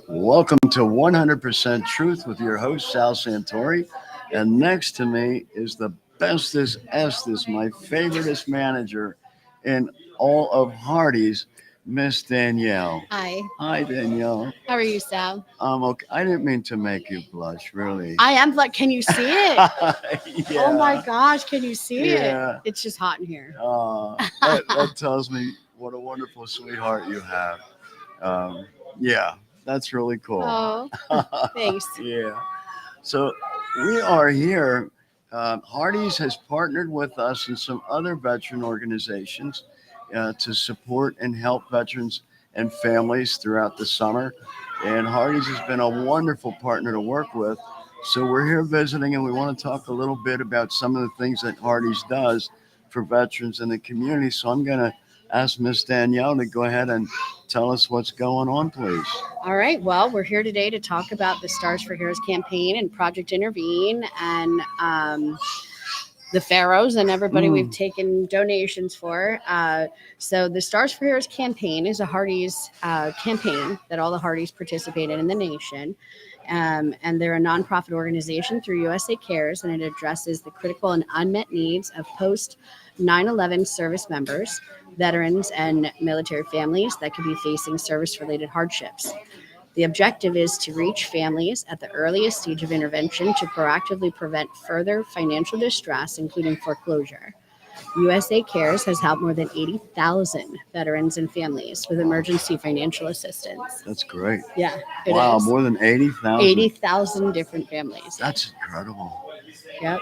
Welcome to 100% Truth with your host, Sal Santori. And next to me is the bestest, Estes, my favoriteest manager in all of Hardee's, Miss Danielle. Hi. Hi, Danielle. How are you, Sal? Okay. I didn't mean to make you blush, really. I am like, can you see it? Oh my Yeah. gosh, can you see it? Yeah. It's just hot in here. That tells me what a wonderful sweetheart you have. Um, yeah, that's really cool. Oh, thanks. Yeah. So we are here. Hardee's has partnered with us and some other veteran organizations to support and help veterans and families throughout the summer. And Hardee's has been a wonderful partner to work with. So we're here visiting, and we want to talk a little bit about some of the things that Hardee's does for veterans in the community. So I'm going to ask Miss Danielle to go ahead and tell us what's going on, please. All right. Well, we're here today to talk about the Stars for Heroes campaign and Project Intervene and the Pharaohs and everybody we've taken donations for. So the Stars for Heroes campaign is a Hardee's campaign that all the Hardee's participate in the nation. And they're a nonprofit organization through USA Cares, and it addresses the critical and unmet needs of post 9/11 service members, veterans, and military families that could be facing service-related hardships. The objective is to reach families at the earliest stage of intervention to proactively prevent further financial distress, including foreclosure. USA Cares has helped more than 80,000 veterans and families with emergency financial assistance. That's great. Yeah, it Wow, is. more than 80,000. 80,000 different families. That's incredible. Yep.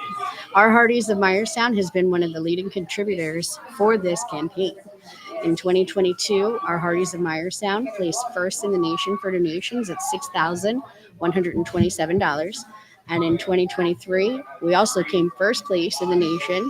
Our Hardee's of Myerstown has been one of the leading contributors for this campaign. In 2022, our Hardee's of Myerstown placed first in the nation for donations at $6,127. And in 2023, we also came first place in the nation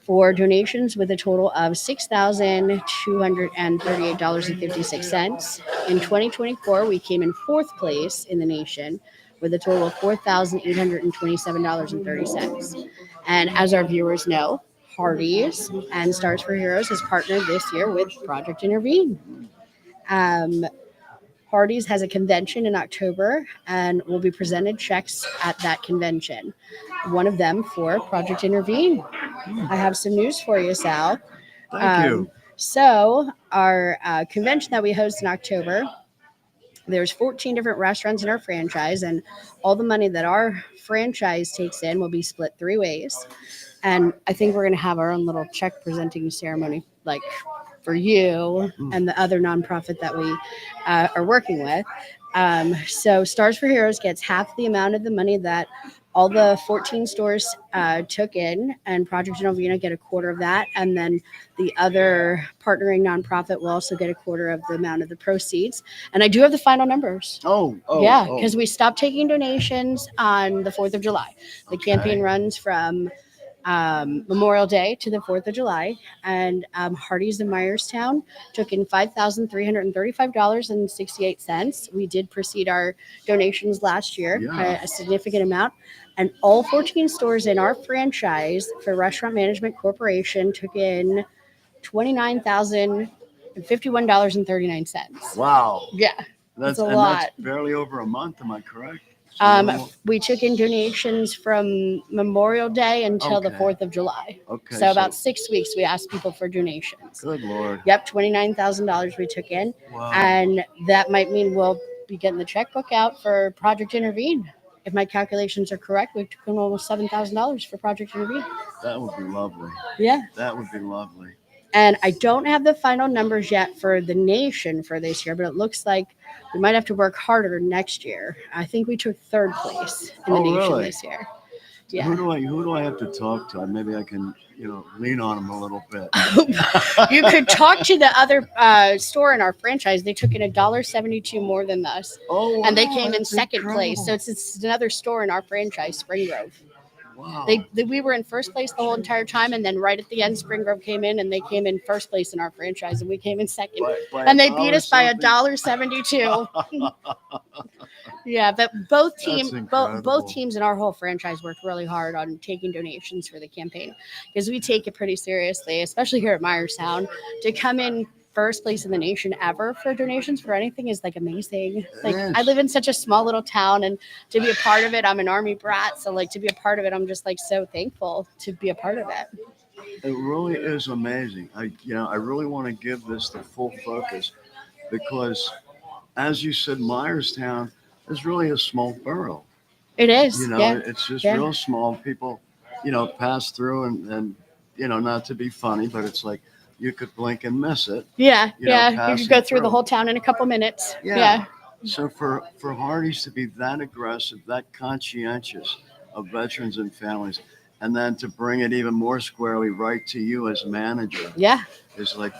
for donations with a total of $6,238.56. In 2024, we came in fourth place in the nation with a total of $4,827.30. And as our viewers know, Hardee's and Stars for Heroes has partnered this year with Project Intervene. Hardee's has a convention in October and will be presented checks at that convention. One of them for Project Intervene. I have some news for you, Sal. Thank you. So our convention that we host in October, there's 14 different restaurants in our franchise, and all the money that our franchise takes in will be split three ways. And I think we're going to have our own little check presenting ceremony, like for you and the other nonprofit that we are working with. So Stars for Heroes gets half the amount of the money that all the 14 stores took in, and Project Novena get a quarter of that. And then the other partnering nonprofit will also get a quarter of the amount of the proceeds. And I do have the final numbers. Yeah, because we stopped taking donations on the 4th of July. The campaign runs from Memorial Day to the 4th of July. And Hardee's in Myerstown took in $5,335.68. We did precede our donations last year by a significant amount. And all 14 stores in our franchise for Restaurant Management Corporation took in $29,051.39. Wow. Yeah, that's a lot. That's barely over a month, am I correct? We took in donations from Memorial Day until the 4th of July. Okay. So about 6 weeks we asked people for donations. Good Lord. Yep, $29,000 we took in. Wow. And that might mean we'll be getting the checkbook out for Project Intervene. If my calculations are correct, we've taken almost $7,000 for Project Intervene. That would be lovely. Yeah. That would be lovely. And I don't have the final numbers yet for the nation for this year, but it looks like we might have to work harder next year. I think we took third place in the nation this year. Yeah. Who do I have to talk to? Maybe I can, lean on them a little bit. You could talk to the other store in our franchise. They took in $1.72 more than us. Oh, wow, and they came in second incredible. place. So it's another store in our franchise, Spring Grove. Wow. We were in first place the whole entire time, and then right at the end, Spring Grove came in, and they came in first place in our franchise, and we came in second. And they beat us by $1.72. Yeah, but both teams in our whole franchise worked really hard on taking donations for the campaign, because we take it pretty seriously, especially here at Myerstown, to come in first place in the nation ever for donations for anything is like amazing. Like I is. live in such a small little town, and to be a part of it, I'm an Army brat, so like to be a part of it, I'm just like so thankful to be a part of it. It really is amazing. I really want to give this the full focus because, as you said, Myerstown is really a small borough. It is, yeah, It's just yeah. real small. People, pass through and not to be funny, but it's like you could blink and miss it. Yeah, yeah. You Passing could go through the through. whole town in a couple minutes. Yeah. Yeah. So for Hardee's to be that aggressive, that conscientious of veterans and families, and then to bring it even more squarely right to you as manager Yeah. is like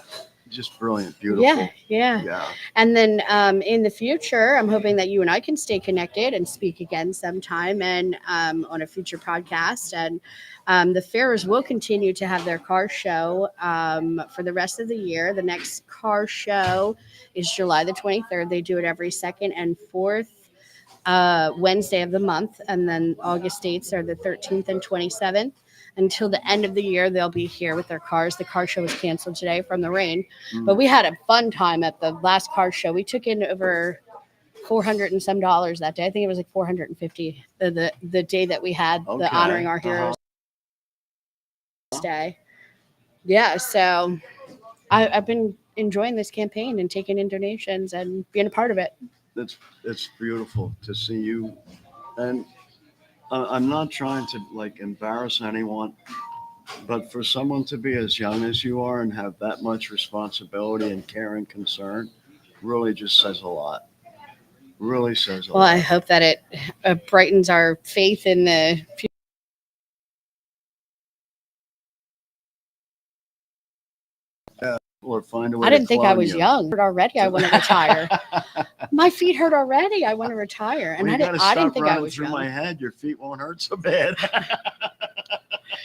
just brilliant, beautiful. Yeah. Yeah. Yeah. And then in the future, I'm hoping that you and I can stay connected and speak again sometime and on a future podcast. And the fairs will continue to have their car show for the rest of the year. The next car show is July the 23rd. They do it every second and fourth Wednesday of the month. And then August dates are the 13th and 27th. Until the end of the year, they'll be here with their cars. The car show was canceled today from the rain, but we had a fun time at the last car show. We took in over $400 and some that day. I think it was like 450 the day that we had the honoring our heroes day. Yeah, so I've been enjoying this campaign and taking in donations and being a part of it. It's beautiful to see you, and I'm not trying to like embarrass anyone, but for someone to be as young as you are and have that much responsibility and care and concern, really just says a lot. Really says a Well, I lot. hope that it brightens our faith in the future. Or find a way I to didn't think I clone was you. young. Already, I want to retire. My feet hurt already. I want to retire, and Well, you I gotta didn't stop think I running was through young. my head. Your feet won't hurt so bad.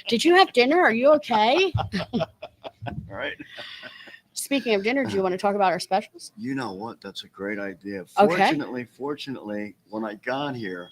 Did you have dinner? Are you okay? All right. Speaking of dinner, do you want to talk about our specials? You know what? That's a great idea. Okay. Fortunately, when I got here,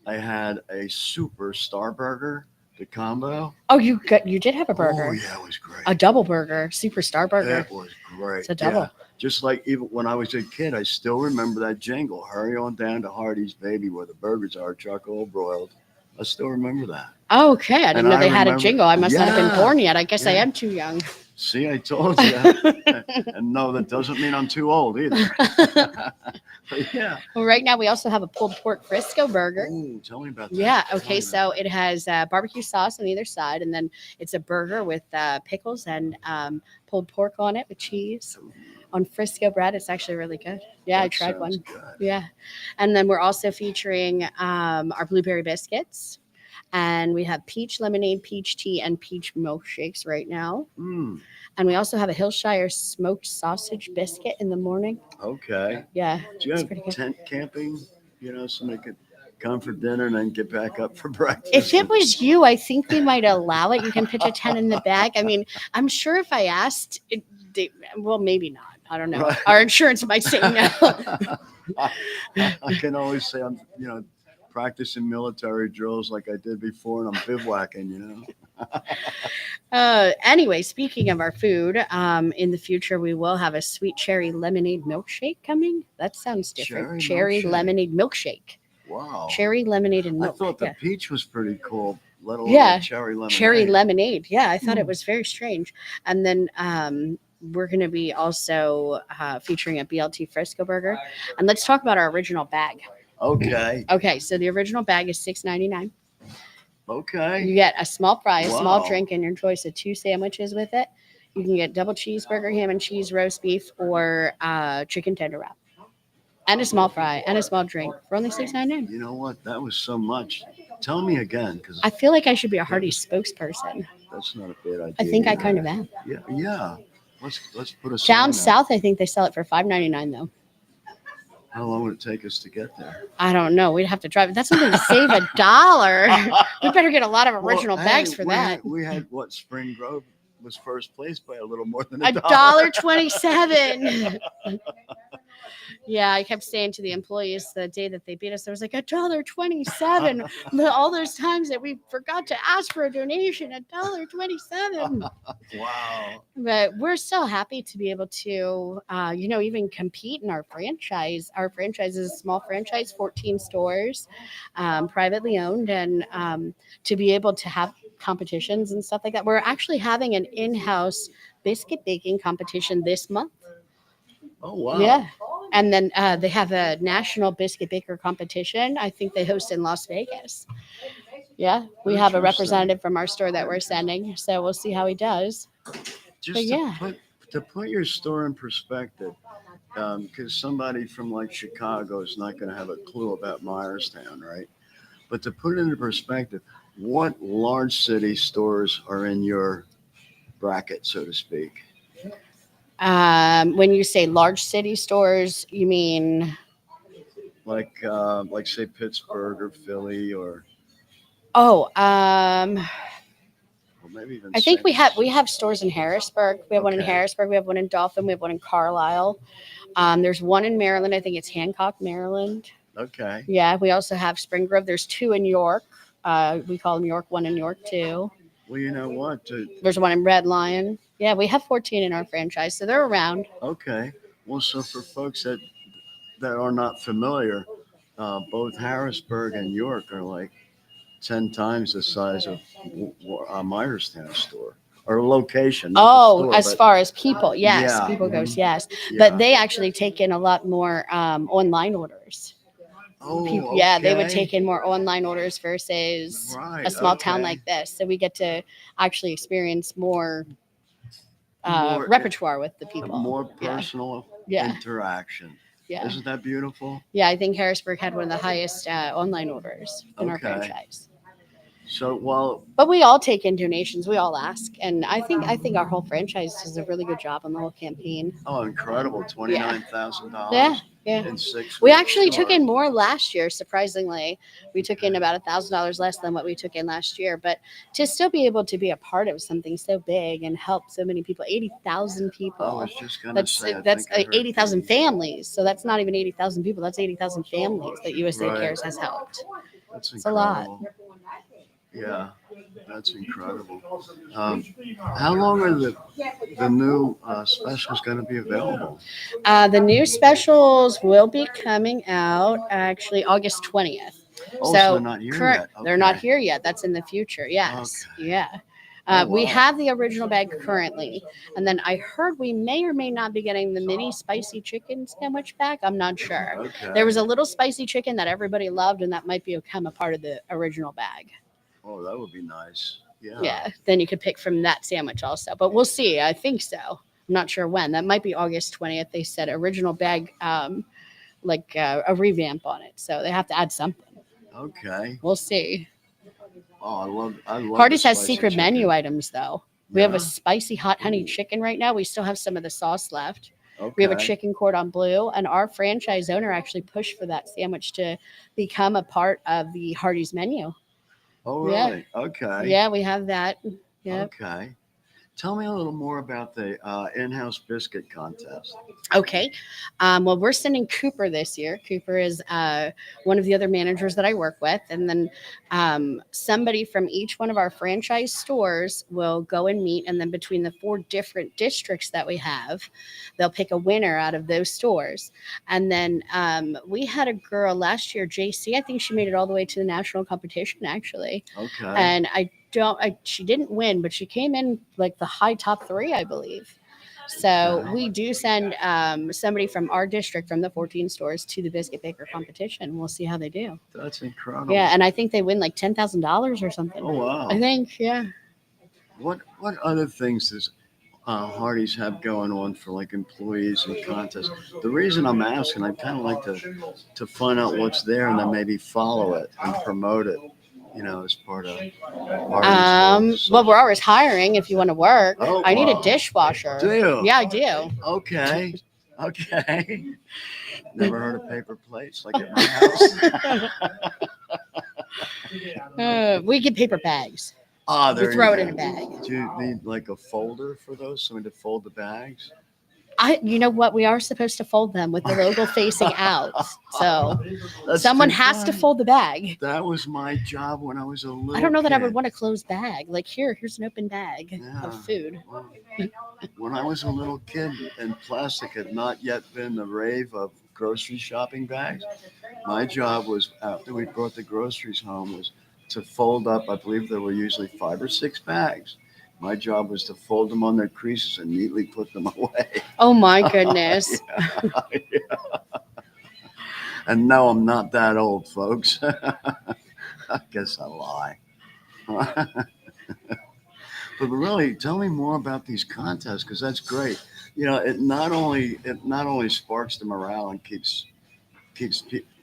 I had a super star burger, the combo. Oh, you did have a burger, Oh yeah, it was great. a double burger, superstar burger. It was great. It's a double. Yeah. Just like even when I was a kid, I still remember that jingle. Hurry on down to Hardee's, baby, where the burgers are, charcoal broiled. I still remember that. Oh, okay, I didn't And know I they had a remember- jingle. I must not have been Yeah, born yet. I guess I yeah. am too young. See, I told you. And no, that doesn't mean I'm too old either. But yeah. Well, right now we also have a pulled pork Frisco burger. Ooh, tell me about that. Yeah. Tell me Okay. about So it has barbecue sauce on either side, and then it's a burger with pickles and pulled pork on it with cheese that. on Frisco bread. It's actually really good. Yeah, I That tried sounds one. good. Yeah. And then we're also featuring our blueberry biscuits, and we have peach lemonade, peach tea, and peach milkshakes right now. Mm, And we also have a Hillshire smoked sausage biscuit in the morning. okay. Yeah. Do you It's have pretty good. tent camping? Somebody could come for dinner and then get back up for breakfast. If it was you, I think we might allow it. You can pitch a tent in the back. I mean, I'm sure if I asked, well, maybe not. I don't know. Right. Our insurance might say no. I can always say I'm, practicing military drills like I did before, and I'm bivouacking. Anyway, speaking of our food, in the future we will have a sweet cherry lemonade milkshake coming. That sounds different. Cherry milkshake. Lemonade milkshake. Wow. Cherry lemonade and I milk. thought the Yeah. peach was pretty cool. Let alone Yeah, cherry lemonade. Cherry lemonade. Yeah, I thought it Mm. was very strange. And then we're going to be also featuring a BLT Frisco burger. And let's talk about our original bag. Okay. Okay, so the original bag is $6.99. Okay. You get a small fry, a small Wow. drink, and your choice of 2 sandwiches with it. You can get double cheeseburger, ham and cheese, roast beef, or chicken tender wrap, and a small fry and a small drink for only $6.99. You know what? That was so much. Tell me again, because I feel like I should be a Hardy spokesperson. that's not a bad idea. I think I either. kind of am. Yeah. Yeah. Let's put a sign Down out. south, I think they sell it for $5.99 though. How long would it take us to get there? I don't know. We'd have to drive. That's something to save $1. We better get a lot of original Well, bags hey, for we that. Had, we had what? Spring Grove was first place by a little more than A $1. $1.27. Yeah, I kept saying to the employees the day that they beat us, there was like $1.27. All those times that we forgot to ask for a donation, $1.27. Wow. But we're so happy to be able to, even compete in our franchise. Our franchise is a small franchise, 14 stores, privately owned, and to be able to have competitions and stuff like that. We're actually having an in-house biscuit baking competition this month. Oh, wow. Yeah. And then they have a national biscuit baker competition. I think they host in Las Vegas. Yeah. We have a Interesting. representative from our store that we're sending. So we'll see how he does. Just yeah. to put your store in perspective, because somebody from like Chicago is not going to have a clue about Myerstown, right? But to put it into perspective, what large city stores are in your bracket, so to speak? When you say large city stores, you mean, Like say Pittsburgh or Philly oh, or maybe even I think St. we have stores in Harrisburg. We have one in Okay. Harrisburg. We have one in Dauphin. We have one in Carlisle. There's one in Maryland. I think it's Hancock, Maryland. Okay. Yeah, we also have Spring Grove. There's two in York. We call them York 1 and York 2. Well, you know what? There's one in Red Lion. Yeah, we have 14 in our franchise, so they're around. Okay. Well, so for folks that are not familiar, both Harrisburg and York are like 10 times the size of Myerstown store or location. Not the Oh, store, as but far as people, yes, yeah. people goes, yes. Yeah. But they actually take in a lot more online orders. Oh, Yeah, they would okay. take in more online orders versus Right. a small town Okay. like this. So we get to actually experience more More repertoire with the people. more Yeah, personal yeah, interaction. yeah. Isn't that beautiful? Yeah, I think Harrisburg had one of the highest online orders in our Okay. franchise. So, well, But we all take in donations. We all ask, and I think our whole franchise does a really good job on the whole campaign. oh, incredible! Yeah, $29,000 yeah, yeah. in 6 We weeks. actually took Sure. in more last year. Surprisingly, we took in about $1,000 less than what we took in last year. But to still be able to be a part of something so big and help so many people, 80,000 I people. was just gonna That's say. I that's think I heard 80,000 the- families. So that's not even 80,000 people. That's 80,000 families that USA Right. Cares has helped. That's It's a lot. incredible. Yeah, that's incredible. Um, how long are the new specials going to be available? The new specials will be coming out actually August 20th. Oh, so they're not here Current, yet. they're not Okay. here yet. That's in the future. Yes. Okay. Yeah. Oh, We wow. have the original bag currently. And then I heard we may or may not be getting the mini spicy chicken sandwich back. I'm not sure. Okay. There was a little spicy chicken that everybody loved, and that might become a part of the original bag. Oh, that would be nice. Yeah. Yeah. Then you could pick from that sandwich also. But we'll see. I think so. I'm not sure when. That might be August 20th. They said original bag, a revamp on it. So they have to add something. Okay. We'll see. Oh, I love. Hardee's the has spicy secret chicken. menu items though. We have Yeah. a spicy hot honey Ooh. chicken right now. We still have some of the sauce left. Okay. We have a chicken cordon bleu, and our franchise owner actually pushed for that sandwich to become a part of the Hardee's menu. Oh, Yeah. really? Okay. Yeah, we have that. Yeah. Okay. Tell me a little more about the in-house biscuit contest. Okay. Well, we're sending Cooper this year. Cooper is one of the other managers that I work with. And then somebody from each one of our franchise stores will go and meet. And then between the 4 different districts that we have, they'll pick a winner out of those stores. And then we had a girl last year, JC. I think she made it all the way to the national competition, actually. Okay. And she didn't win, but she came in like the high top 3, I believe. So Okay. we do send somebody from our district, from the 14 stores, to the biscuit baker competition. We'll see how they do. That's incredible. Yeah, and I think they win like $10,000 or something. Oh, wow. I think, yeah. What other things does Hardee's have going on for like employees and contests? The reason I'm asking, I kind of like to find out what's there and then maybe follow it and promote it. As part of Hardee's. Well, we're always hiring if you want to work. Oh, I need a wow. dishwasher. Do you? Yeah, I do. Okay. Okay. Never heard of paper plates like at my house. We get paper bags. Ah, We there throw you it in a go. bag. Do you need like a folder for those? Someone to fold the bags? You know what? We are supposed to fold them with the logo facing out. So That's someone too has to funny. fold the bag. That was my job when I was a little I don't know that I would kid. want a closed bag. Like here's an open bag Yeah. of food. Well, when I was a little kid and plastic had not yet been the rave of grocery shopping bags, my job was after we brought the groceries home was to fold up. I believe there were usually 5 or 6 bags. My job was to fold them on their creases and neatly put them away. Oh my goodness. Yeah. And no, I'm not that old, folks. I guess I lie. But really, tell me more about these contests because that's great. It not only sparks the morale and keeps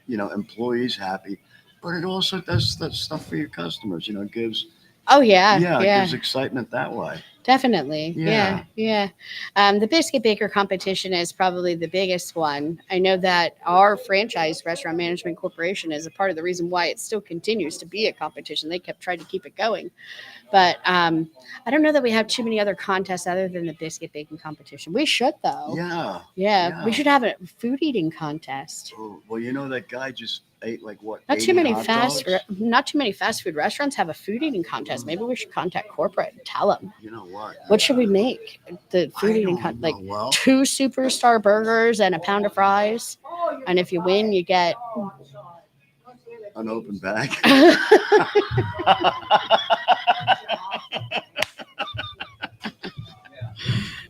employees happy, but it also does that stuff for your customers. It gives Oh yeah, yeah, it yeah. gives excitement that way. Definitely. Yeah, Yeah. yeah. The Biscuit Baker competition is probably the biggest one. I know that our franchise, Restaurant Management Corporation, is a part of the reason why it still continues to be a competition. They kept trying to keep it going. But I don't know that we have too many other contests other than the biscuit baking competition. We should, though. Yeah. Yeah, we Yeah. should have a food eating contest. Oh, well, that guy just ate like what, Not too 80 many hot dogs? not too many fast food restaurants have a food eating contest. Maybe we should contact corporate and tell them. You know what? What should we make? The food I eating don't like know. Well, 2 superstar burgers and a pound of fries, and if you win, you get. an open bag.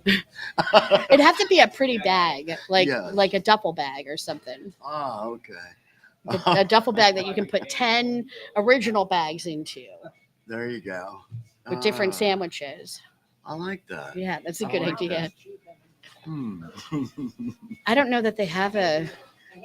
It'd have to be a pretty bag, Yes. like a duffel bag or something. Ah, okay. A duffel bag that you can put 10 original bags into There you go. with different Ah, sandwiches. I like that. Yeah, that's a I good like idea. that. Hmm. I don't know that they have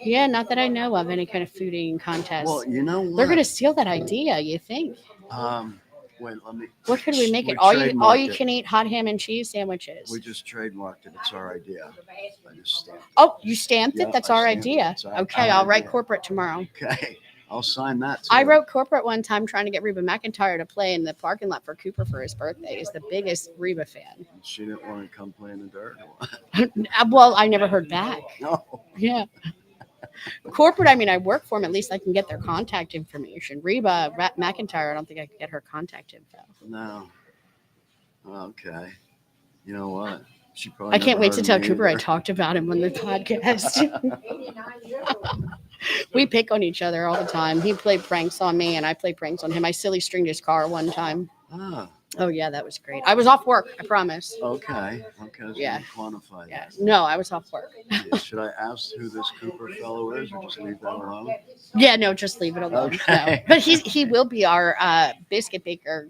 yeah, not that I know of any kind of food eating contest. Well, you know what? They're going to steal that idea, you think? Um, wait, let me. What could we make We it? All trademarked you it. can eat hot ham and cheese sandwiches. We just trademarked it. It's our idea. I just stamped it. Oh, you stamped Yeah, it? That's I our stamped it. idea. It's Okay, our I'll write idea. corporate tomorrow. Okay, I'll sign that too. I wrote corporate one time trying to get Reba McIntyre to play in the parking lot for Cooper for his birthday. He's the biggest Reba fan. She didn't want to come play in the dirt. Well, I never heard back. No. Yeah. Corporate, I mean, I work for them. At least I can get their contact information. Reba McIntyre, I don't think I can get her contact info. No. Okay. You know what? She probably. I can't never wait heard to of tell me Cooper I either. talked about him on the podcast. We pick on each other all the time. He played pranks on me, and I played pranks on him. I silly stringed his car one time. Ah. Oh yeah, that was great. I was off work. I promise. Okay. Okay. I was Yeah. gonna quantify Yeah. that. No, I was off work. Yeah, should I ask who this Cooper fellow is, or just leave that alone? Yeah, no, just leave it alone. Okay. No. But he will be our biscuit baker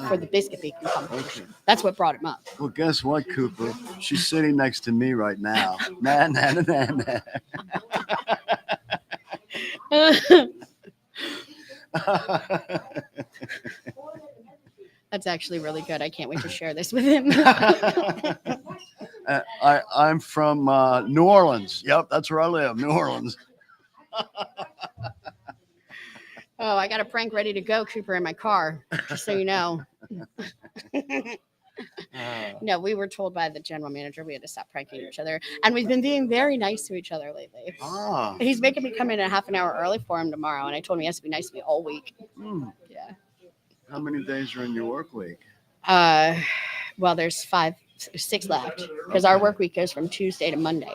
for the biscuit baking competition. Okay. That's what brought him up. Well, guess what, Cooper? She's sitting next to me right now. Nah, nah, nah, nah, nah. That's actually really good. I can't wait to share this with him. I'm from New Orleans. Yep, that's where I live, New Orleans. Oh, I got a prank ready to go, Cooper, in my car, just so you know. No, we were told by the general manager we had to stop pranking each other. And we've been being very nice to each other lately. Ah, He's making me come in a half an hour early for him tomorrow. And I told him he has to be nice to me all week. hmm. Yeah. How many days are in your work week? Well, there's 6 left because our work week goes from Tuesday to Monday,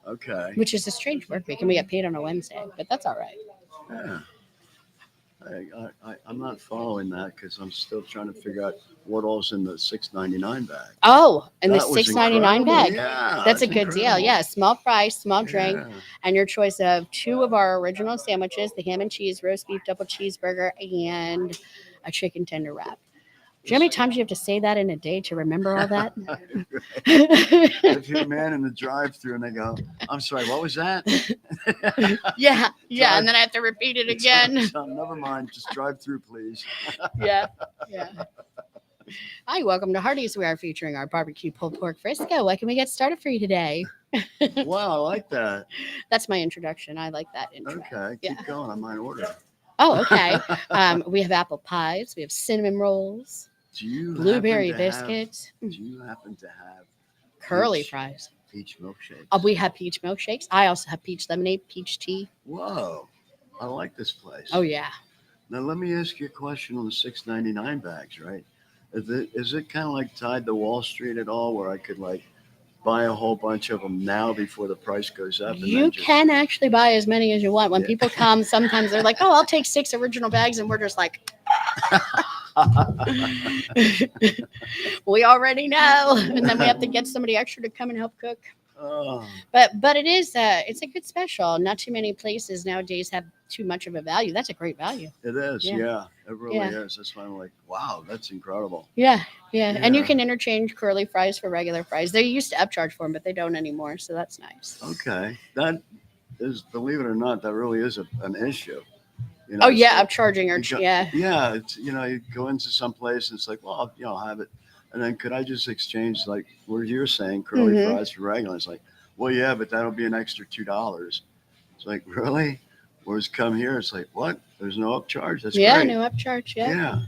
Okay. which is a strange work week. And we get paid on a Wednesday, but that's all right. Yeah. I'm not following that because I'm still trying to figure out what all's in the $6.99 bag. Oh, and the That was $6.99 incredible. bag. Yeah, That's a good deal. incredible. Yeah, small fry, small drink, Yeah. and your choice of 2 of our original sandwiches, the ham and cheese roast beef double cheeseburger, and a chicken tender wrap. Do you know how many times you have to say that in a day to remember all that? If you're a man in the drive-through and they go, "I'm sorry, what was that?" Yeah, and then I have to repeat it again. Never mind, just drive through, please. Yeah. Hi, welcome to Hardee's. We are featuring our barbecue pulled pork Frisco. What can we get started for you today? Wow, I like that. That's my introduction. I like that intro. Okay, Yeah. keep going. I might order. Oh, okay. We have apple pies. We have cinnamon rolls, Do you blueberry happen to have- biscuits, Do you happen to have curly peach- fries. peach milkshakes. We have peach milkshakes. I also have peach lemonade, peach tea. Whoa, I like this place. Oh yeah. Now let me ask you a question on the $6.99 bags, right? Is it kind of like tied to Wall Street at all, where I could like buy a whole bunch of them now before the price goes up? And You then just, can actually buy as many as you want. When Yeah. people come, sometimes they're like, "Oh, I'll take 6 original bags," and we're just like, "We already know," and then we have to get somebody extra to come and help cook. Oh, But it is it's a good special. Not too many places nowadays have too much of a value. That's a great value. it is. Yeah. Yeah, it really Yeah. is. That's why I'm like, wow, that's incredible. Yeah, yeah, and you Yeah. can interchange curly fries for regular fries. They used to upcharge for them, but they don't anymore, so that's nice. Okay, that is, believe it or not, that really is an issue. You Oh it's yeah, like, upcharging or you go, yeah. yeah, it's you go into some place and it's like, well, I'll have it, and then could I just exchange like what you're saying, curly Mhm. fries for regular? It's like, well, yeah, but that'll be an extra $2. It's like, really? Whereas come here, it's like, what? There's no upcharge. That's Yeah, great. no upcharge. Yeah. Yeah,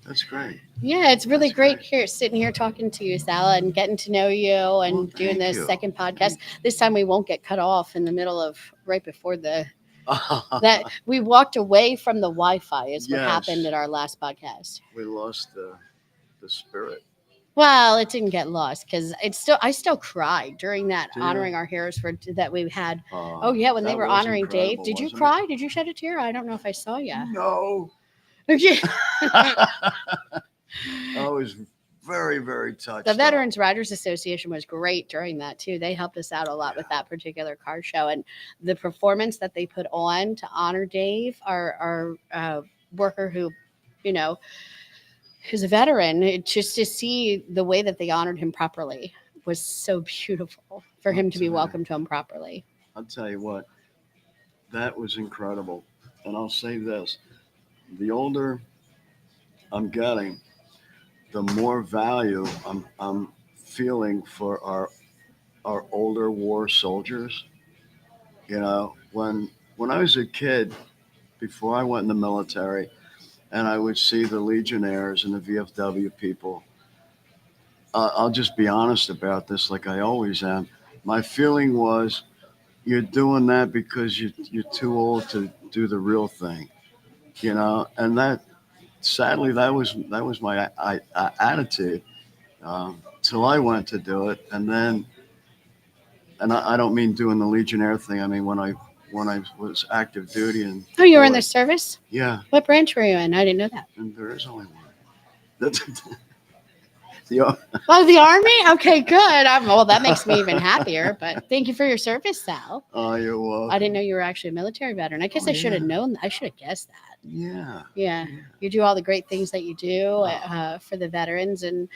that's great. Yeah, it's really That's great great. here, sitting here talking to you, Sal, and getting to know you and Well, doing thank this you. second podcast. This time we won't get cut off in the middle of right before that we walked away from the Wi-Fi is what happened Yes. at our last podcast. We lost the spirit. Well, it didn't get lost because I still cried during that Do you? honoring our heroes for that we had. Oh yeah, when they That were was honoring Dave, incredible, did you wasn't it? cry? Did you shed a tear? I don't know if I saw you. No. Okay. I was very, very touched. The though. Veterans Riders Association was great during that too. They helped us out a lot with that particular car show, and the performance that they put on to honor Dave, our worker who, you know, who's a veteran. Just to see the way that they honored him properly was so beautiful for him to be welcomed home properly. I'll tell you what, that was incredible. And I'll say this: the older I'm getting, the more value I'm feeling for our older war soldiers. When I was a kid, before I went in the military, and I would see the Legionnaires and the VFW people, I'll just be honest about this, like I always am. My feeling was, you're doing that because you're too old to do the real thing, and that, sadly, that was my attitude, till I went to do it, and then, and I don't mean doing the Legionnaire thing. I mean when I was active duty and Oh, you were in the deployed. service? Yeah, What branch were you in? I didn't know that. and there is only one. That's the Oh, the Army? Okay, good. Well, that makes me even happier, but thank you for your service, Sal. Oh, you're welcome. I didn't know you were actually a military veteran. I guess Oh, I should have yeah. known. I should have guessed that. Yeah. Yeah. You do all the great things that you do for the veterans, and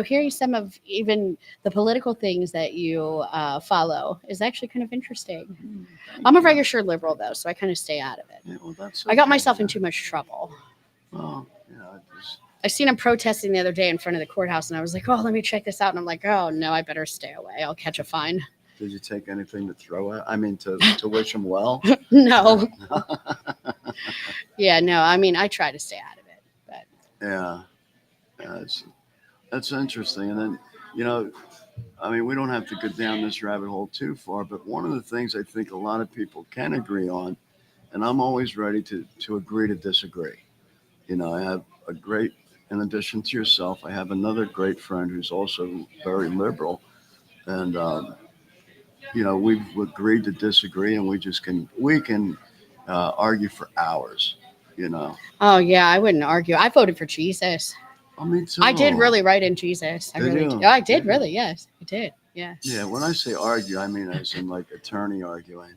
hearing some of even the political things that you follow is actually kind of interesting. I'm a registered liberal though, so I kind of stay out of it. Yeah, well, that's I got okay, myself in man. too much trouble. Well, I seen him protesting the other day in front of the courthouse, and I was like, "Oh, let me check this out." And I'm like, "Oh no, I better stay away. I'll catch a fine." did you take anything to throw at? I mean, to wish him well? No. Yeah, no. I mean, I try to stay out of it, but Yeah. That's interesting. And then, I mean, we don't have to go down this rabbit hole too far, but one of the things I think a lot of people can agree on, and I'm always ready to agree to disagree. I have in addition to yourself, I have another great friend who's also very liberal. And, we've agreed to disagree, and we can argue for hours, oh yeah, I wouldn't argue. I voted for Jesus. I mean, too. I did really write in Jesus. I Did really you? did. I did Did you? really. Yes, I did. Yes. Yeah, when I say argue, I mean as in like attorney arguing,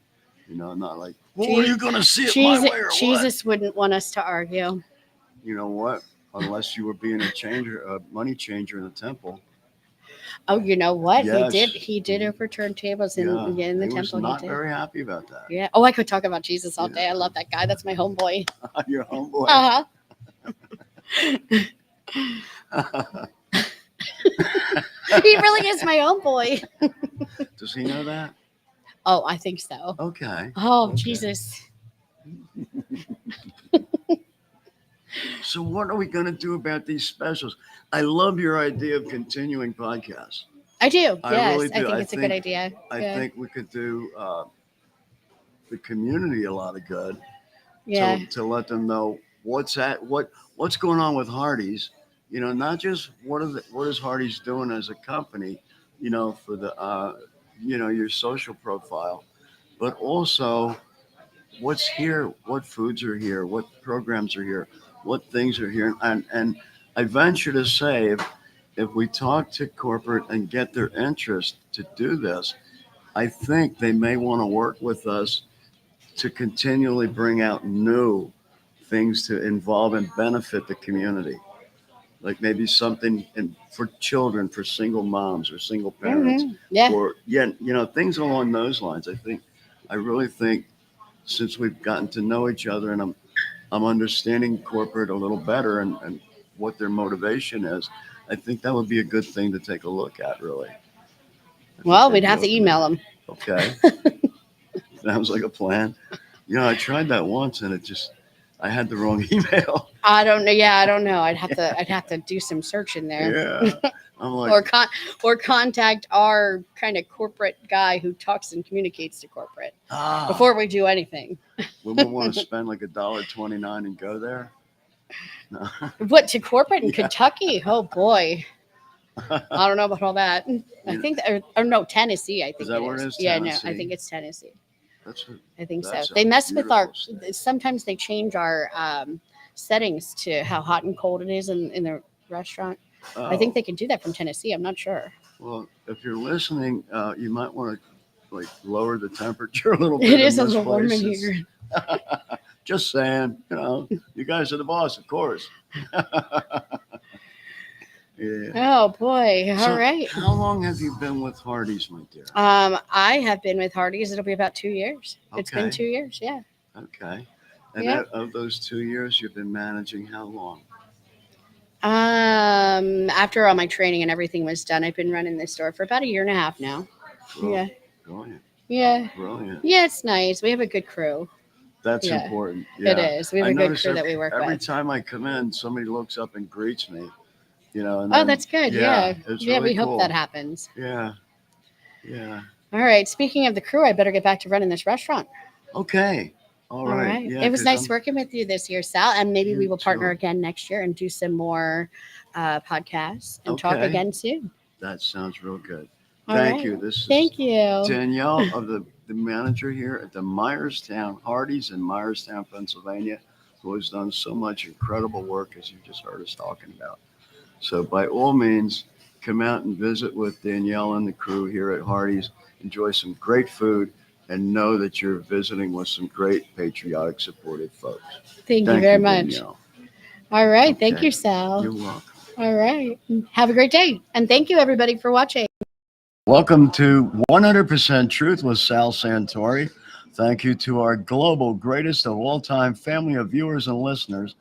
not like, well, Je- are you going to see it Jesus, my way or Jesus wouldn't want us to argue. what? You know what? Unless you were being a money changer in the temple. Oh, you know what? Yes. He did overturn tables in the he was temple. not He did. very happy about that. Yeah. Oh, I could talk about Jesus all Yeah. day. I love that guy. That's my homeboy. Your homeboy. Uh huh. He really is my homeboy. Does he know that? Oh, I think so. Okay. Oh, Okay. Jesus. So what are we going to do about these specials? I love your idea of continuing podcasts. I do. I Yes, really I do. think it's a good idea. I Yeah. think we could do the community a lot of good Yeah. to let them know what's going on with Hardee's. Not just what is Hardee's doing as a company, for the your social profile, but also what's here, what foods are here, what programs are here, what things are here, and I venture to say if we talk to corporate and get their interest to do this, I think they may want to work with us to continually bring out new things to involve and benefit the community. Like maybe something for children, for single moms or single parents, Yeah. or things along those lines. I really think since we've gotten to know each other and I'm understanding corporate a little better and what their motivation is, I think that would be a good thing to take a look at. Really, Well, we'd have to email them. Okay, sounds like a plan. I tried that once and I had the wrong email. I don't know. Yeah, I don't know. I'd have to do some search in there. Yeah, I'm like, or contact our kind of corporate guy who talks and communicates to corporate before we do anything. We would want to spend like $1.29 and go there. No. What, to corporate in Yeah. Kentucky? Oh boy, I don't know about all that. I think or no, Tennessee. I think Is that where it is? Yeah, no, Tennessee? I think it's Tennessee. That's what, I think so. that They sounds mess with our. beautiful state. Sometimes they change our settings to how hot and cold it is in the restaurant. I think Oh, they can do that from Tennessee. I'm not sure. well, if you're listening, you might want to lower the temperature a little bit. It is in a this little warm in place. here. Just saying, you guys are the boss, of course. Yeah. Oh boy! All So, right. how long have you been with Hardee's, my dear? I have been with Hardee's. It'll be about 2 years. It's been Okay. 2 years. Yeah. Okay. And Yeah. of those 2 years, you've been managing how long? After all my training and everything was done, I've been running this store for about 1.5 years now. Yeah. Brilliant. Yeah. Brilliant. Yeah, it's nice. We have a good crew. That's Yeah. important. It Yeah. is. We have I a good notice crew that we work every with. time I come in, somebody looks up and greets me. And Oh, then, that's good. Yeah. it's Yeah, really we hope cool. that happens. Yeah. Yeah. All right. Speaking of the crew, I better get back to running this restaurant. Okay. All All right. right. Yeah. It was 'cause nice working with you this year, Sal. And maybe You we will partner too. again next year and do some more podcasts and talk Okay. again soon. That sounds real good. All Thank right. you. This is Thank you. Danielle of the manager here at the Myerstown Hardee's in Myerstown, Pennsylvania, who has done so much incredible work as you just heard us talking about. So by all means, come out and visit with Danielle and the crew here at Hardee's. Enjoy some great food and know that you're visiting with some great patriotic, supportive folks. Thank you very much. Danielle. All right. Thank Okay. you, Sal. You're welcome. All right. Have a great day. And thank you, everybody, for watching. Welcome to 100% Truth with Sal Santori. Thank you to our global greatest of all time family of viewers and listeners.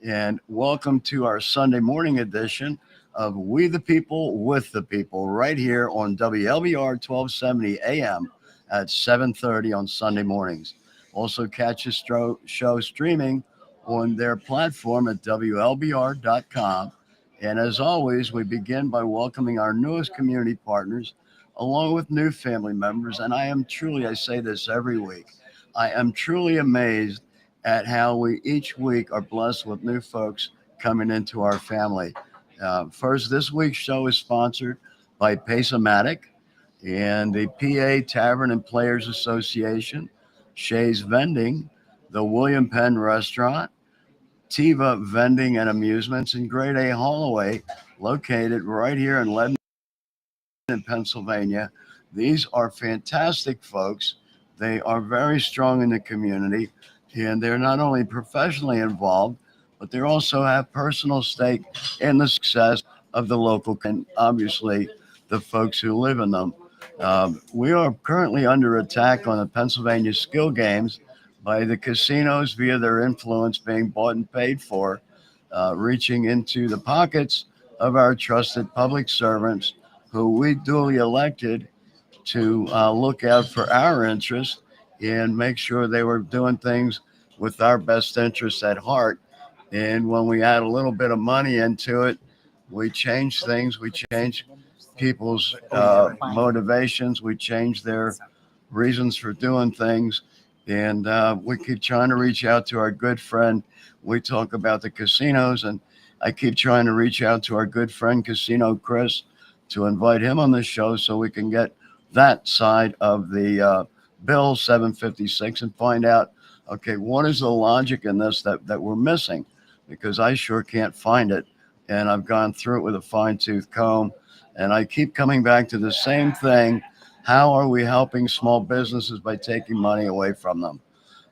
And welcome to our Sunday morning edition of We the People with the People right here on WLBR 1270 AM at 7:30 on Sunday mornings. Also catch the show streaming on their platform at WLBR.com. And as always, we begin by welcoming our newest community partners along with new family members. And I say this every week, I am truly amazed at how we each week are blessed with new folks coming into our family. First, this week's show is sponsored by Pace-O-Matic and the PA Tavern and Players Association, Shay's Vending, the William Penn Restaurant, Tiva Vending and Amusements, and Grade A Holloway, located right here in Lebanon, Pennsylvania. These are fantastic folks. They are very strong in the community, and they're not only professionally involved, but they also have personal stake in the success of the local and obviously the folks who live in them. We are currently under attack on the Pennsylvania skill games by the casinos via their influence being bought and paid for, reaching into the pockets of our trusted public servants who we duly elected to look out for our interests and make sure they were doing things with our best interests at heart. And when we add a little bit of money into it, we change things. We change people's motivations. We change their reasons for doing things. And we keep trying to reach out to our good friend. We talk about the casinos, and I keep trying to reach out to our good friend Casino Chris to invite him on the show so we can get that side of the bill 756 and find out, okay, what is the logic in this that we're missing? Because I sure can't find it. And I've gone through it with a fine tooth comb, and I keep coming back to the same thing. How are we helping small businesses by taking money away from them?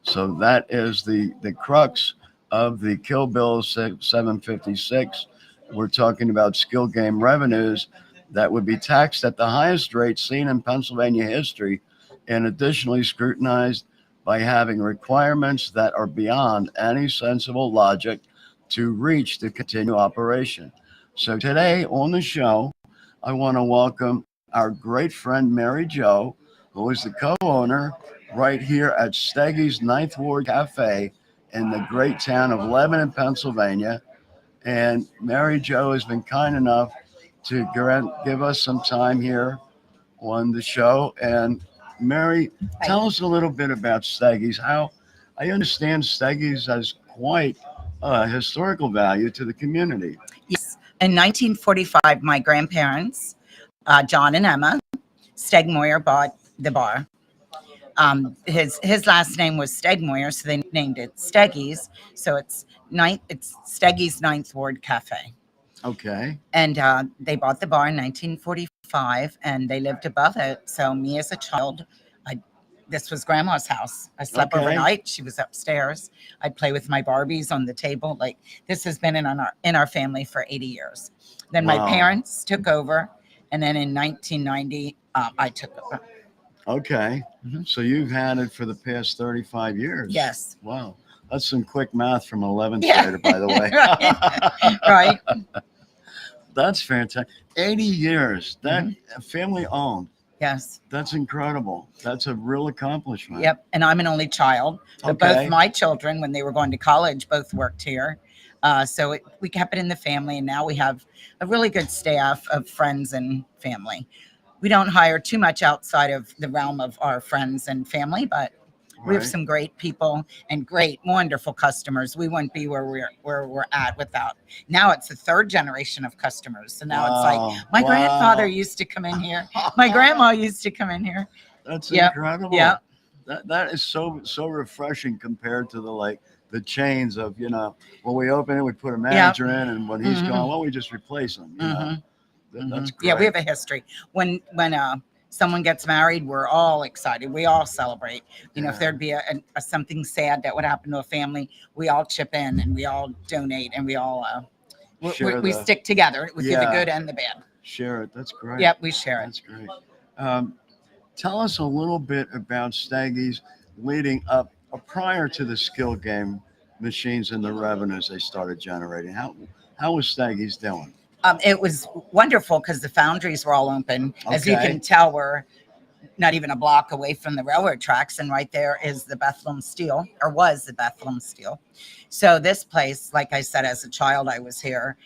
So that is the crux of the Kill Bill 756. We're talking about skill game revenues that would be taxed at the highest rate seen in Pennsylvania history, and additionally scrutinized by having requirements that are beyond any sensible logic to reach the continue operation. So today on the show, I want to welcome our great friend Mary Jo, who is the co-owner right here at Steggies Ninth Ward Cafe in the great town of Lebanon, Pennsylvania. And Mary Jo has been kind enough to give us some time here on the show. And Mary, tell us a little bit about Steggies. How I understand Steggies has quite historical value to the community. Yes. In 1945, my grandparents, John and Emma Stegmoyer, bought the bar. His last name was Stegmoyer, so they named it Steggies. So it's Steggies Ninth Ward Cafe. Okay. And they bought the bar in 1945, and they lived above it. So me as a child, this was Grandma's house. I slept overnight. She was upstairs. I'd play with my Barbies on the table. Like, this has been in our family for 80 years. Then my parents took over, and then in 1990, I took over. Okay. Mm-hmm. So you've had it for the past 35 years. Yes. Wow. That's some quick math from 11th grader, by the way. Right. That's fantastic. 80 years. That family owned. Yes. That's incredible. That's a real accomplishment. Yep. And I'm an only child. But both my children, when they were going to college, both worked here. So we kept it in the family. And now we have a really good staff of friends and family. We don't hire too much outside of the realm of our friends and family, but we have some great people and great, wonderful customers. We wouldn't be where we're at without. Now it's the third generation of customers. So now it's like my grandfather used to come in here. My grandma used to come in here. That's incredible. Yeah. That is so refreshing compared to the chains of, when we open it, we put a manager in, and when he's gone, well, we just replace him. That's great. Yeah, we have a history. When someone gets married, we're all excited. We all celebrate. If there'd be a something sad that would happen to a family, we all chip in and we all donate, and we all we stick together. We do the good and the bad. Share it. That's great. Yep, we share it. That's great. Tell us a little bit about Steggies leading up prior to the skill game machines and the revenues they started generating. How was Steggies doing? It was wonderful because the foundries were all open. As you can tell, we're not even a block away from the railroad tracks, and right there is the Bethlehem Steel, or was the Bethlehem Steel. So this place, like I said, as a child, I was here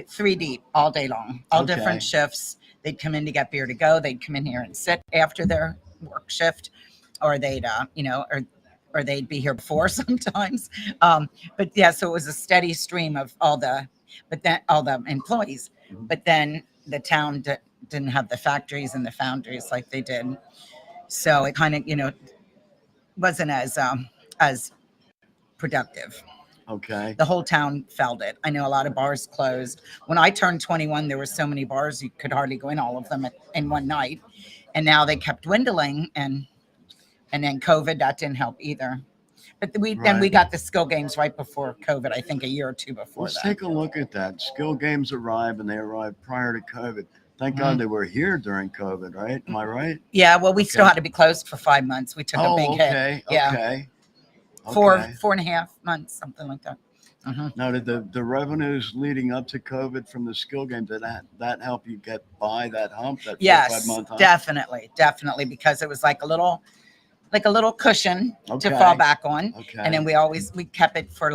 3 deep all day long, all different shifts. They'd come in to get beer to go. They'd come in here and sit after their work shift, or they'd, or they'd be here before sometimes. But yeah, so it was a steady stream of all the employees. But then the town didn't have the factories and the foundries like they did, so it kind of wasn't as productive. Okay. The whole town felt it. I know a lot of bars closed. When I turned 21, there were so many bars you could hardly go in all of them in one night, and now they kept dwindling, and then COVID, that didn't help either. But then we got the skill games right before COVID, I think a year or two before. Let's take a look at that. Skill games arrived, and they arrived prior to COVID. Thank God they were here during COVID, right? Am I right? Yeah, well, we still had to be closed for 5 months. We took a big hit. Yeah. Okay. 4.5 months, something like that. Now, did the revenues leading up to COVID from the skill game, did that help you get by that hump? That 5-month hump? Definitely, because it was like a little cushion to fall back on. And then we kept it for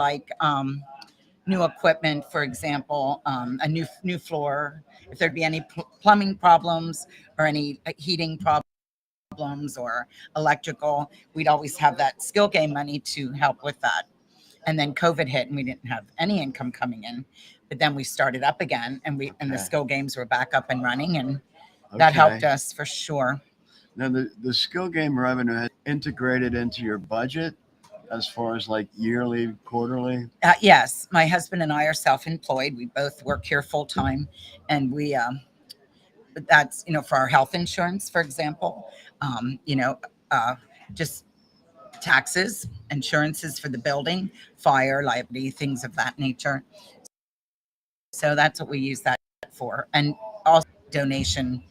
new equipment, for example, a new floor. if there'd be any plumbing problems or any heating problems or electrical, we'd always have that skill game money to help with that. And then COVID hit and we didn't have any income coming in, but then we started up again and and the skill games were back up and running, and that helped us for sure. Now the skill game revenue has integrated into your budget as far as like yearly, quarterly? Yes, my husband and I are self-employed. We both work here full time, and we that's for our health insurance, for example. Just taxes, insurances for the building, fire, liability, things of that nature. So that's what we use that for, and also donation.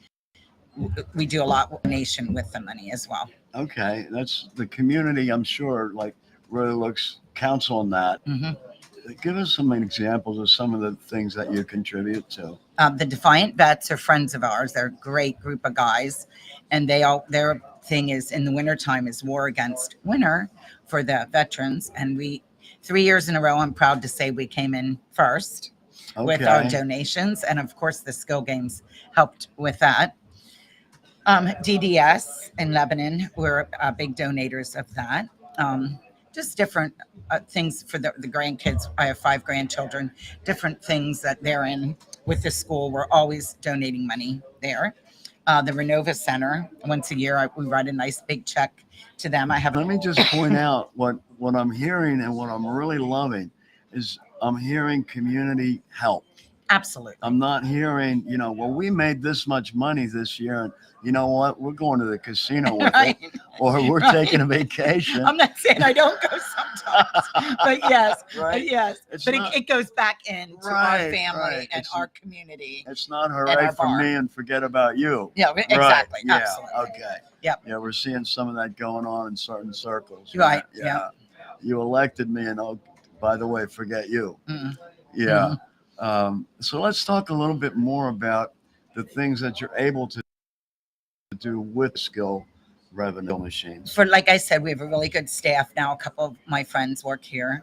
We do a lot of donation with the money as well. Okay, that's the community. I'm sure like really counts on that. Mm-hmm. Give us some examples of some of the things that you contribute to. The Defiant Vets are friends of ours. They're a great group of guys, and their thing is in the wintertime is War Against Winter for the veterans. And 3 years in a row, I'm proud to say we came in first with our donations, and of course the skill games helped with that. DDS in Lebanon, we're big donators of that. Just different things for the grandkids. I have 5 grandchildren, different things that they're in with the school. We're always donating money there. The Renova Center, once a year, we write a nice big check to them. Let me just point out what I'm hearing and what I'm really loving is I'm hearing community help. Absolutely. I'm not hearing, well, we made this much money this year, and you know what? We're going to the casino with it, or we're taking a vacation. I'm not saying I don't go sometimes, but yes, right? It goes back into our family and our community. It's not hooray for me and forget about you. Yeah, exactly. Yeah. Absolutely. Okay. Yep. Yeah, we're seeing some of that going on in certain circles. Right. Yeah. You elected me, and by the way, forget you. Mm-mm. Yeah. Mm-hmm. So let's talk a little bit more about the things that you're able to do with skill revenue machines. Like I said, we have a really good staff now. A couple of my friends work here,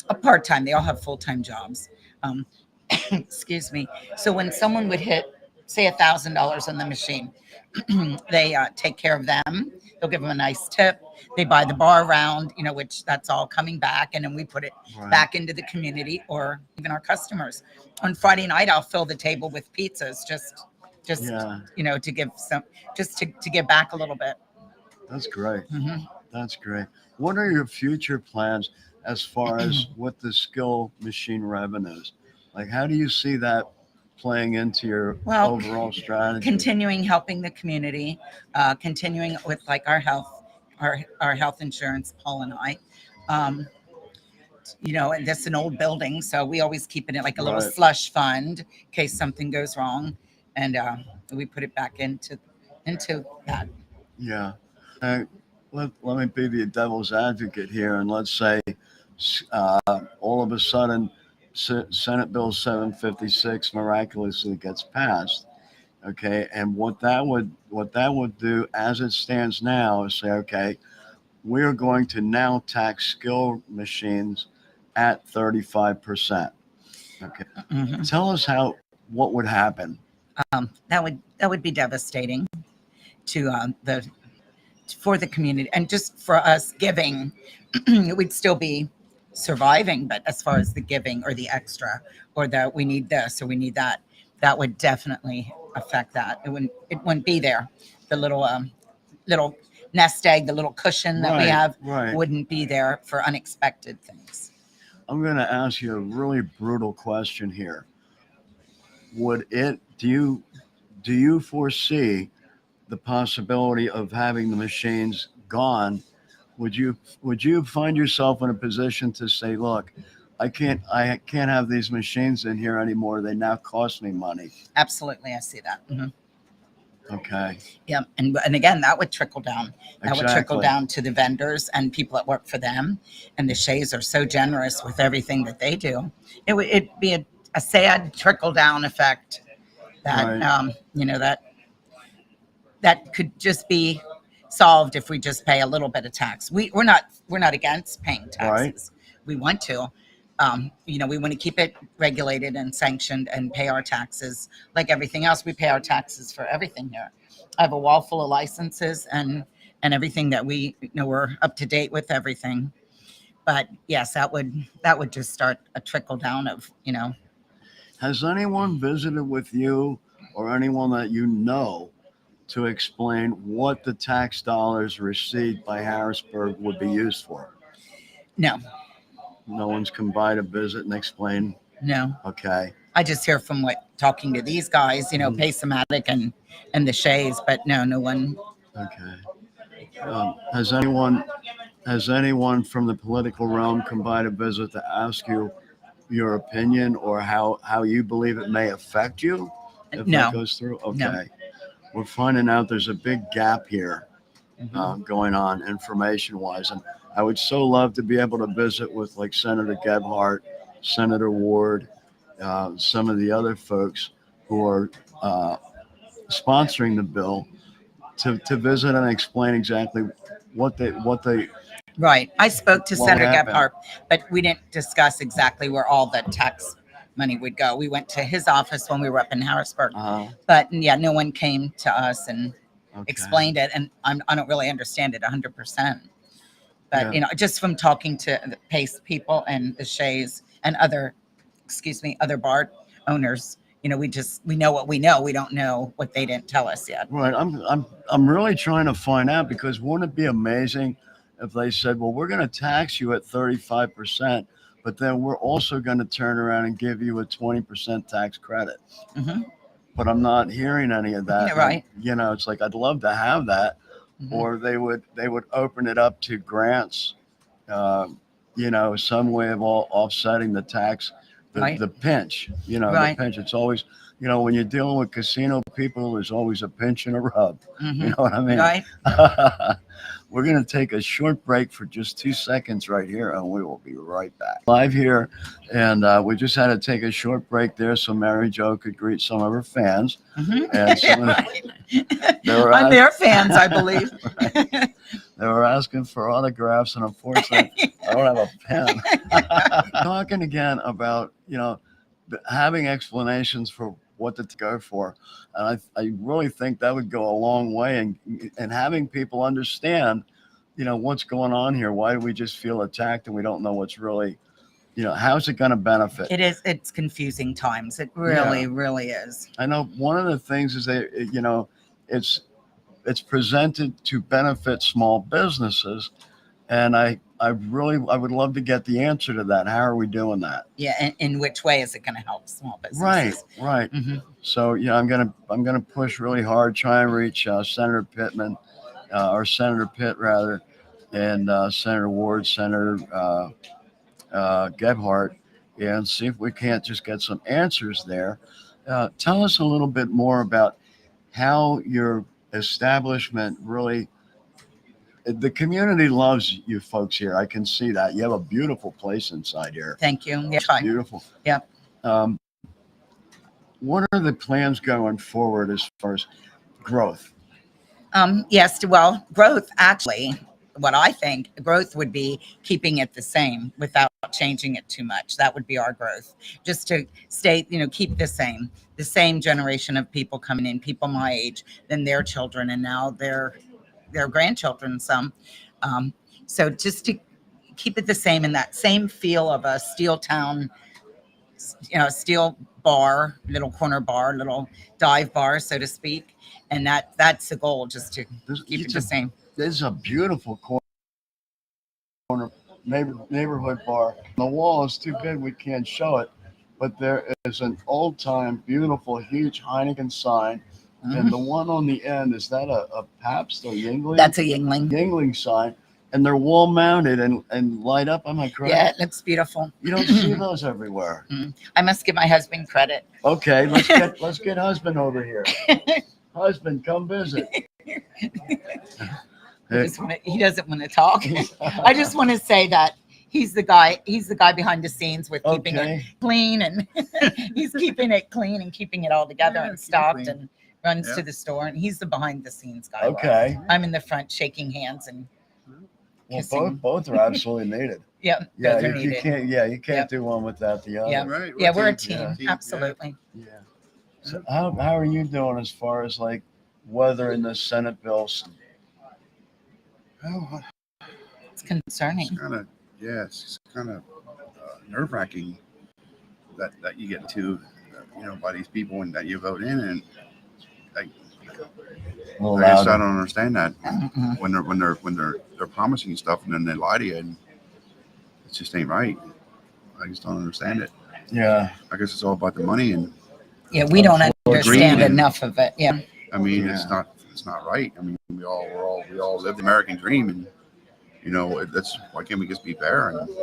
a part-time. They all have full-time jobs. Excuse me. So when someone would hit, say, $1,000 on the machine, they take care of them. They'll give them a nice tip. They buy the bar round, which that's all coming back, and then we put it back into the community or even our customers. On Friday night, I'll fill the table with pizzas, just to give some, just to give back a little bit. That's great. Mm-hmm. That's great. What are your future plans as far as with the skill machine revenues? Like, how do you see that playing into your overall strategy? Continuing helping the community, continuing with like our health insurance, Paul and I. And this is an old building, so we always keep it in like a little slush fund in case something goes wrong, and we put it back into that. Yeah. Let me be the devil's advocate here, and let's say all of a sudden Senate Bill 756 miraculously gets passed. Okay, and what that would do as it stands now is say, okay, we're going to now tax skill machines at 35%. Okay, Mm-hmm. Tell us what would happen. That would be devastating to for the community, and just for us giving, we'd still be surviving, but as far as the giving or the extra or that we need this or we need that, that would definitely affect that. It wouldn't be there. The little nest egg, the little cushion that we have wouldn't be there for unexpected things. I'm going to ask you a really brutal question here. Do you foresee the possibility of having the machines gone? Would you find yourself in a position to say, look, I can't have these machines in here anymore. They now cost me money. Absolutely. I see that. Mm-hmm. Okay. Yeah. And again, that would trickle down. That would trickle down to the vendors and people that work for them. And the Shays are so generous with everything that they do. It'd be a sad trickle down effect that, that could just be solved if we just pay a little bit of tax. We're not against paying taxes. We want to, We want to keep it regulated and sanctioned and pay our taxes like everything else. We pay our taxes for everything here. I have a wall full of licenses and everything that we're up to date with everything. But yes, that would just start a trickle down of. Has anyone visited with you or anyone that you know to explain what the tax dollars received by Harrisburg would be used for? No. No one's come by to visit and explain? No. Okay. I just hear from talking to these guys, Paysomatic and the Shays, but no one. Okay. Has anyone from the political realm come by to visit to ask you your opinion or how you believe it may affect you if that goes through? Okay. No. We're finding out there's a big gap here going on information wise. And I would so love to be able to visit with like Senator Gebhardt, Senator Ward, some of the other folks who are sponsoring the bill to visit and explain exactly what they Right. I spoke to what Senator happened. Gebhardt, but we didn't discuss exactly where all the tax money would go. We went to his office when we were up in Harrisburg, but no one came to us and explained it. And I don't really understand it 100%. But, just from talking to the Pace people and the Shays and other bar owners, we know what we know. We don't know what they didn't tell us yet. Right. I'm really trying to find out, because wouldn't it be amazing if they said, well, we're going to tax you at 35%, but then we're also going to turn around and give you a 20% tax credit. Mm-hmm. But I'm not hearing any of that. Right. And, it's like, I'd love to have that. Mm-hmm. Or they would open it up to grants, some way of offsetting the tax, the pinch, right. The pinch. It's always, when you're dealing with casino people, there's always a pinch and a rub. Mm-hmm. You know what I mean? Right. We're going to take a short break for just 2 seconds right here, and we will be right back. Live here, and we just had to take a short break there so Mary Jo could greet some of her fans. Mm-hmm. And some I'm their fans, I believe. Right. They were asking for autographs, and unfortunately, I don't have a pen. Talking again about, having explanations for what to go for. And I really think that would go a long way, and having people understand, what's going on here. Why do we just feel attacked and we don't know what's really, how's it going to benefit? It is. It's confusing times. It really, really is. I know one of the things is that, it's presented to benefit small businesses. And I would love to get the answer to that. How are we doing that? Yeah, and in which way is it going to help small businesses? Right. Mm-hmm. So I'm gonna push really hard, try and reach Senator Pittman, or Senator Pitt rather, and Senator Ward, Senator Gebhardt, and see if we can't just get some answers there. Tell us a little bit more about how your establishment really. The community loves you folks here. I can see that. You have a beautiful place inside here. Thank you. Yeah, beautiful. Yep. What are the plans going forward as far as growth? Yes. Well, growth actually, what I think growth would be keeping it the same without changing it too much. That would be our growth. Just to stay, keep the same generation of people coming in, people my age, then their children, and now their grandchildren, some. So just to keep it the same, in that same feel of a steel town, steel bar, little corner bar, little dive bar, so to speak. And that's the goal, just to keep it the same. This is a beautiful corner neighborhood bar. The wall is too big, we can't show it, but there is an old time, beautiful, huge Heineken sign. Mm-hmm. And the one on the end, is that a Pabst or Yingling? That's a Yingling. Yingling sign. And they're wall mounted and light up. Am I correct? Yeah, it looks beautiful. You don't see those everywhere. I must give my husband credit. Okay, let's get husband over here. Husband, come visit. He doesn't want to talk. I just want to say that he's the guy behind the scenes with keeping it clean, and he's keeping it clean and keeping it all together and stocked, and runs to the store, and he's the behind the scenes guy. Okay. I'm in the front shaking hands and kissing. Both are absolutely needed. Yeah, Yeah, both are you needed. can't. Yeah, you can't Yep. do one without the other. Yeah. Right. Yeah, we're a team. team. Yeah. Absolutely. Yeah. So how are you doing as far as like weathering the Senate bills? Well, It's concerning. it's kind of it's kind of nerve wracking that you get to, by these people and that you vote in, and like A I guess louder. I don't understand that Mhm. when they're promising stuff and then they lie to you, and it just ain't right. I just don't understand it. Yeah. I guess it's all about the money, and Yeah, we don't understand Greed and- enough of it. Yeah. I mean Yeah. it's not right. I mean we all live the American dream, and that's why can't we just be fair and we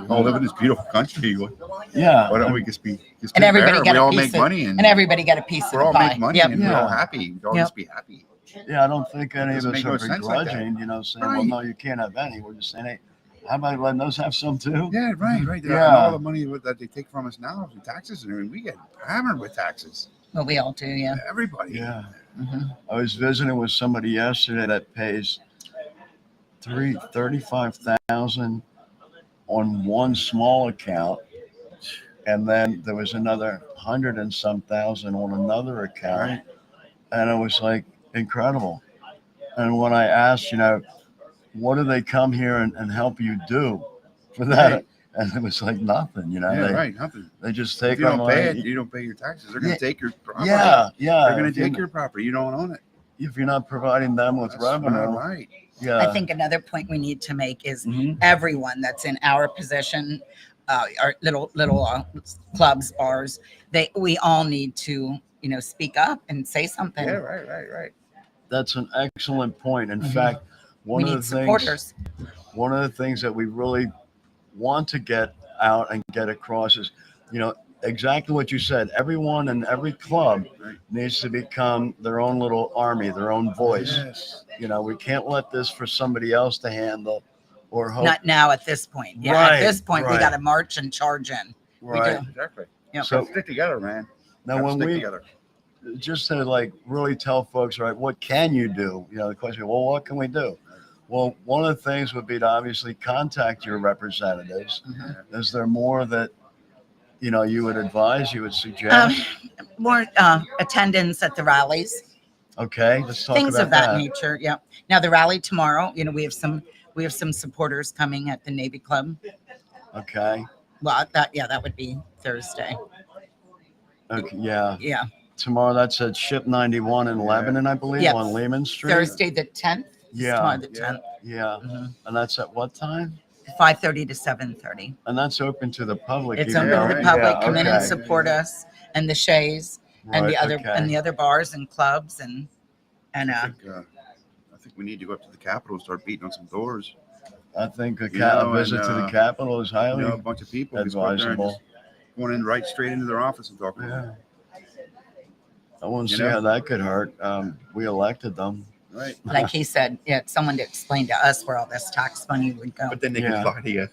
all live in this beautiful country? Yeah. Why don't we just be And everybody fair? get We a all piece make of, money, and everybody get a piece of we're the all pie. make money, Yep. and we're all Yeah. happy. We all Yep. just be happy. Yeah, I don't think any of doesn't us make are no sense like that. begrudging, saying, well, Right. no, you can't have any. We're just saying, hey, how about letting us have some too? Yeah, right. Yeah. And all the money that they take from us now from taxes, and everything, we get hammered with taxes. Well, we all do. Yeah. Everybody. Yeah. Mhm. I was visiting with somebody yesterday that pays $35,000 on one small account, and then there was another 100 and some thousand on another account, Right. and it was like incredible. And when I asked, what do they come here and help you do for that? Right. And it was like nothing, Yeah, right. Nothing. They just If take you our don't pay money. it, you don't pay your taxes. They're going to take your property. Yeah. They're going If to you're take your property. You don't own it. if you're not providing them with That's not revenue, right. yeah. I think another point we need to make is Mhm. everyone that's in our position, our little clubs, bars, we all need to speak up and say something. Yeah, right. That's an excellent point. In Mhm. fact, We need supporters. one of the things that we really want to get out and get across is, exactly what you said. Everyone in every club Right. needs to become their own little army, their own voice. Yes. We can't let this for somebody else to handle or hope. Not now at this point. Yeah, Right, at this point we right. got to march and charge in. Right. do. Exactly. Yep. So Stick together, man. now Gotta when stick we together. just to really tell folks, right, what can you do? The question, well, what can we do? Well, one of the things would be to obviously contact your representatives. Mhm. Is there more that, you would advise, you would suggest? More attendance at the rallies, Okay, let's talk things about of that nature. Yeah. Now the rally tomorrow, we have some supporters coming at the Navy Club. Okay. Well, that would be Thursday. Okay. Yeah. Yeah. Tomorrow, that's at Ship 91 in Yeah. Lebanon, I believe, Yep. on Lehman Street. Thursday the 10th. Yeah. Tomorrow the Yeah. 10th. Yeah. Mhm. And that's at what time? 5:30 to 7:30. And that's open to the public. It's even open to though- the right. public. Yeah, Come in and okay. support us, and the Shays and Right, the other okay. and the other bars and clubs and I think we need to go up to the Capitol and start beating on some doors. I think a know, visit and, to the Capitol is highly A bunch of people just go up there and advisable. just going in right straight into their office and talking. Yeah. I want to You see know? how that could hurt. We elected them. Right. like he said, someone to explain to us where all this tax money would go. But then they Yeah. just lie to you.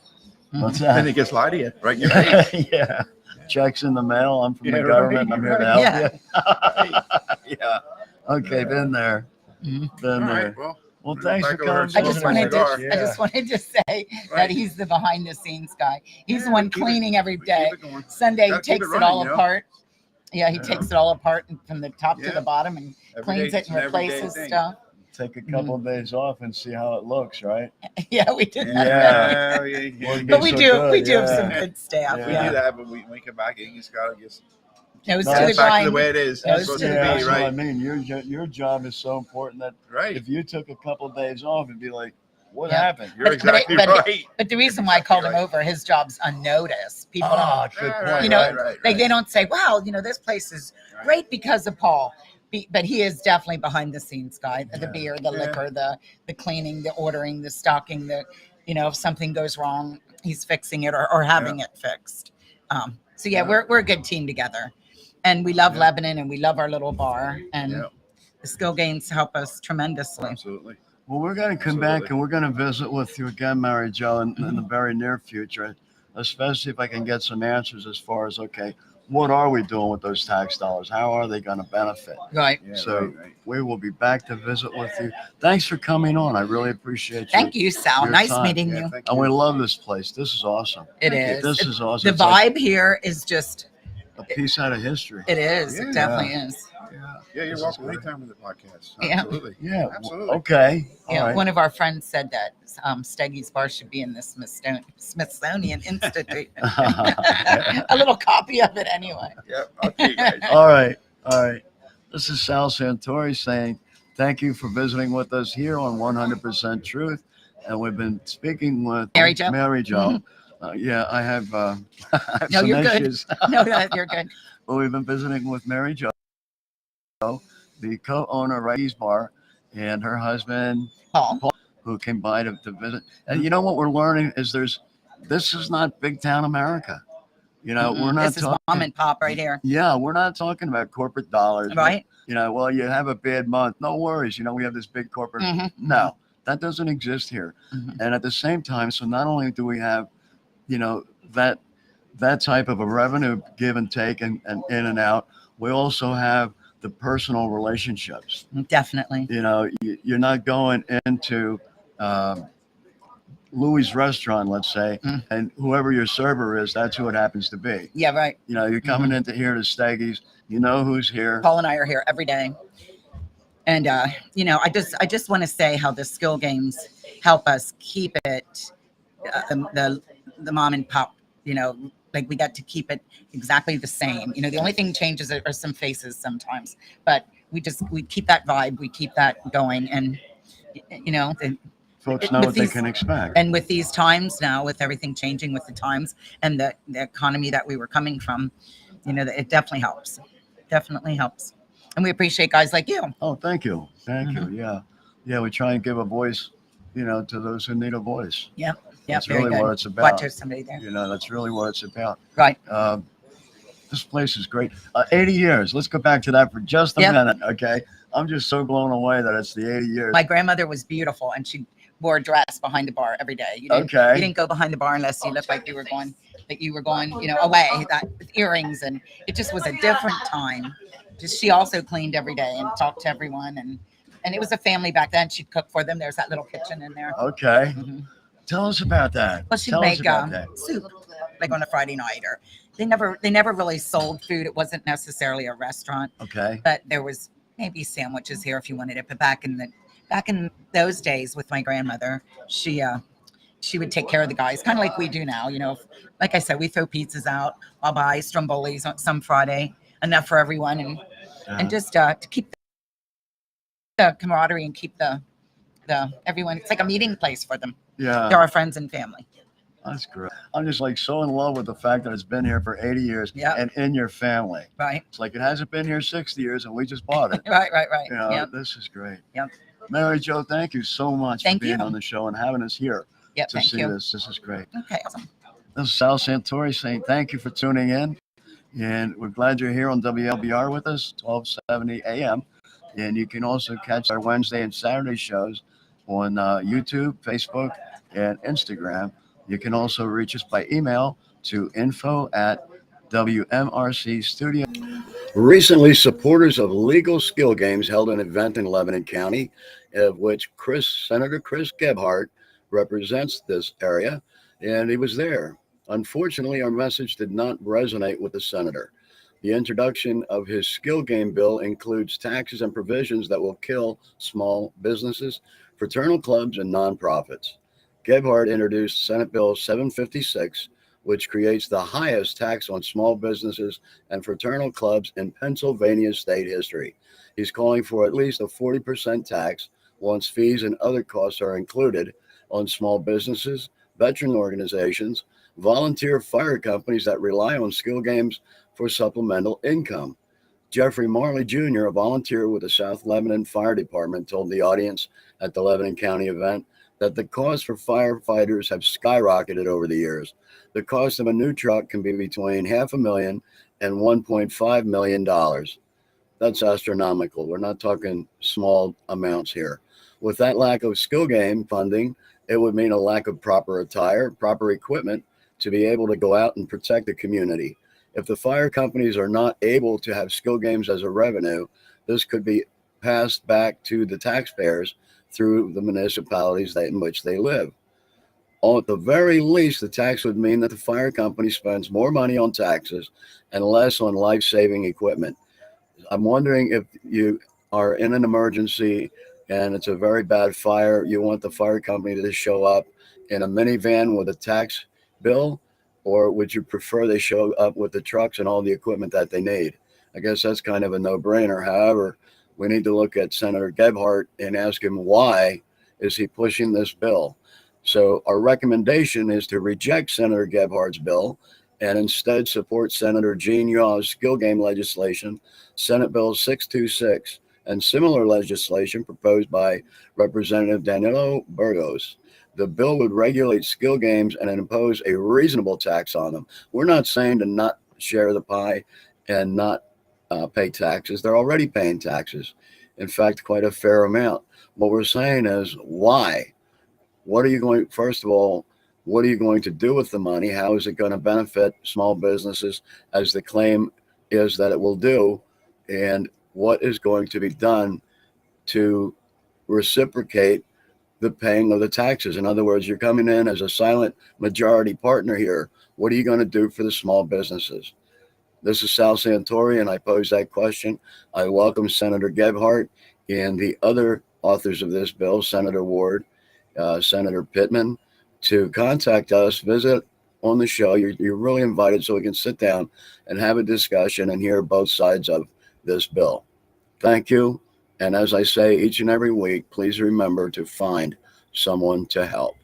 What's Then that? they just lie to you. Right. You're right. Yeah. Checks in the mail. I'm from Yeah, the right, government. I'm here to help yeah. you. Yeah. Okay, been there. Mhm. Been All there. right. Well, Well, Back thanks for over coming. and I just smoking a wanted to cigar. I just wanted to say that Right. he's the behind the scenes guy. He's the Yeah, one keep it- cleaning every keep day. it going. Sunday he Gotta keep takes it it running, all apart. Yeah, he Yeah. takes it all apart and from the top to Yeah. the bottom and Every cleans day it it's and an everyday replaces thing. stuff. Take a couple of days off and see how it looks, right? Yeah, we did that. Yeah. Yeah. Wouldn't But be we so do good, we do have yeah. some good staff. Yeah. We Yeah. do that, but we come back and you just gotta just Nose No, to the that's back to the grind. way it is. Nose It's supposed to to the Yeah, be, that's what I right? mean. Your job is so important that Right. if you took a couple of days off, it'd be like, what Yeah. happened? You're exactly but- right. But the reason why I called him Right. over, his job's unnoticed. People Ah, good Right, point. You know, right. they don't say, wow, this place is Right. great because of Paul. But he is definitely behind the scenes guy. The Yeah. beer, the Yeah. liquor, the cleaning, the ordering, the stocking, if something goes wrong, he's fixing it or having it fixed. So Yeah. we're a good team together. And we love Yeah. Lebanon and we love our little bar. And Yeah. the skill games help us tremendously. Absolutely. Well, we're going to come back Absolutely. and we're going to visit with you again, Mary Jo, in the very near future, especially if I can get some answers as far as, okay, what are we doing with those tax dollars? How are they going to benefit? Right. Yeah, So right. we will be back to visit with you. Thanks for coming on. I really appreciate you. Thank you, Sal. your Nice time. meeting Yeah, you. thank And we you. love this place. This is awesome. It Thank you. is. This is awesome. The It's like vibe here is just, a piece out of history. it is. Yeah. It definitely is. Yeah. Yeah, you're This is welcome great. anytime with the podcast. Yeah. Absolutely. Yeah. Absolutely. Okay. All Yeah, right. one of our friends said that Steggies bar should be in the Smithsonian Institute. A little copy of it anyway. Yep. Okay, guys. All right. All right. This is Sal Santori saying thank you for visiting with us here on 100% Truth. And we've been speaking with Mary Jo. Mary Jo. Yeah, I have, I have No, some you're good. issues. No, you're good. But we've been visiting with Mary Jo, the co-owner of Steggies Bar, and her husband, Paul. who came by to visit. And you know what we're learning is this is not big town America. You know, we're not This is talking. mom and pop right here. Yeah, we're not talking about corporate dollars. Right? You know, well, you have a bad month. No worries. You know, we have this big corporate. Mhm. No, that doesn't exist here. Mhm. And at the same time, so not only do we have, you know, that type of a revenue give and take and in and out, we also have the personal relationships. Definitely. You know, you're not going into Louis' restaurant, let's say, and whoever your server is, that's who it happens to be. Yeah, right. You know, you're coming into here to Steggies, you know who's here. Paul and I are here every day. And you know, I just want to say how the skill games help us keep it the mom and pop, you know, like we got to keep it exactly the same. You know, the only thing changes are some faces sometimes, but we keep that vibe, we keep that going, and you know, Folks know with what they these- can expect. and with these times now, with everything changing with the times and the economy that we were coming from, you know, it definitely helps. Definitely helps. And we appreciate guys like you. Oh, thank you. Thank you. Yeah. Yeah, we try and give a voice, you know, to those who need a voice. Yep. That's Very really good. what it's about. Watch, there's somebody there. You know, that's really what it's about. Right. This place is great. 80 years. Let's go back to that for just a Yep. minute, okay? I'm just so blown away that it's the 80 years. My grandmother was beautiful, and she wore a dress behind the bar every day. You didn't, Okay. You didn't go behind the bar unless you looked like you were going, you know, away. That with earrings, and it just was a different time. Just she also cleaned every day and talked to everyone, and it was a family back then. She'd cook for them. There's that little kitchen in there. Okay. Mhm. Tell us about that. Well, she'd Tell us make about that. soup like on a Friday night, or they never really sold food. It wasn't necessarily a restaurant, Okay. but there was maybe sandwiches here if you wanted it. But back in those days with my grandmother, she would take care of the guys, kind of like we do now. You know, like I said, we throw pizzas out. I'll buy strombolis on some Friday, enough for everyone, and just to keep the camaraderie and keep the everyone. It's like a meeting place for them. Yeah. They're our friends and family. That's great. I'm just like so in love with the fact that it's been here for 80 years Yeah. and in your family. Right. It's like it hasn't been here 60 years and we just bought it. Right. You know, Yep. this is great. Yep. Mary Jo, thank you so much Thank for being you. on the show and having us here Yep. to Thank see you. this. This is great. Okay. Awesome. This is Sal Santori saying thank you for tuning in. And we're glad you're here on WLBR with us, 1270 AM. And you can also catch our Wednesday and Saturday shows on YouTube, Facebook, and Instagram. You can also reach us by email to info@WMRC-studio. Recently, supporters of Legal Skill Games held an event in Lebanon County, of which Senator Chris Gebhardt represents this area, and he was there. Unfortunately, our message did not resonate with the senator. The introduction of his skill game bill includes taxes and provisions that will kill small businesses, fraternal clubs, and nonprofits. Gebhardt introduced Senate Bill 756, which creates the highest tax on small businesses and fraternal clubs in Pennsylvania state history. He's calling for at least a 40% tax once fees and other costs are included on small businesses, veteran organizations, volunteer fire companies that rely on skill games for supplemental income. Jeffrey Marley Jr., a volunteer with the South Lebanon Fire Department, told the audience at the Lebanon County event that the costs for firefighters have skyrocketed over the years. The cost of a new truck can be between $500,000 and $1.5 million. That's astronomical. We're not talking small amounts here. With that lack of skill game funding, it would mean a lack of proper attire, proper equipment to be able to go out and protect the community. If the fire companies are not able to have skill games as a revenue, this could be passed back to the taxpayers through the municipalities in which they live. At the very least, the tax would mean that the fire company spends more money on taxes and less on life-saving equipment. I'm wondering if you are in an emergency and it's a very bad fire, you want the fire company to show up in a minivan with a tax bill, or would you prefer they show up with the trucks and all the equipment that they need? I guess that's kind of a no-brainer. However, we need to look at Senator Gebhardt and ask him why is he pushing this bill. So our recommendation is to reject Senator Gebhardt's bill and instead support Senator Gene Yaw's skill game legislation, Senate Bill 626, and similar legislation proposed by Representative Danielle Burgos. The bill would regulate skill games and impose a reasonable tax on them. We're not saying to not share the pie and not pay taxes. They're already paying taxes. In fact, quite a fair amount. What we're saying is why? First of all, what are you going to do with the money? How is it going to benefit small businesses, as the claim is that it will do? And what is going to be done to reciprocate the paying of the taxes? In other words, you're coming in as a silent majority partner here. What are you going to do for the small businesses? This is Sal Santori, and I pose that question. I welcome Senator Gebhardt and the other authors of this bill, Senator Ward, Senator Pittman, to contact us, visit on the show. You're really invited so we can sit down and have a discussion and hear both sides of this bill. Thank you. And as I say each and every week, please remember to find someone to help.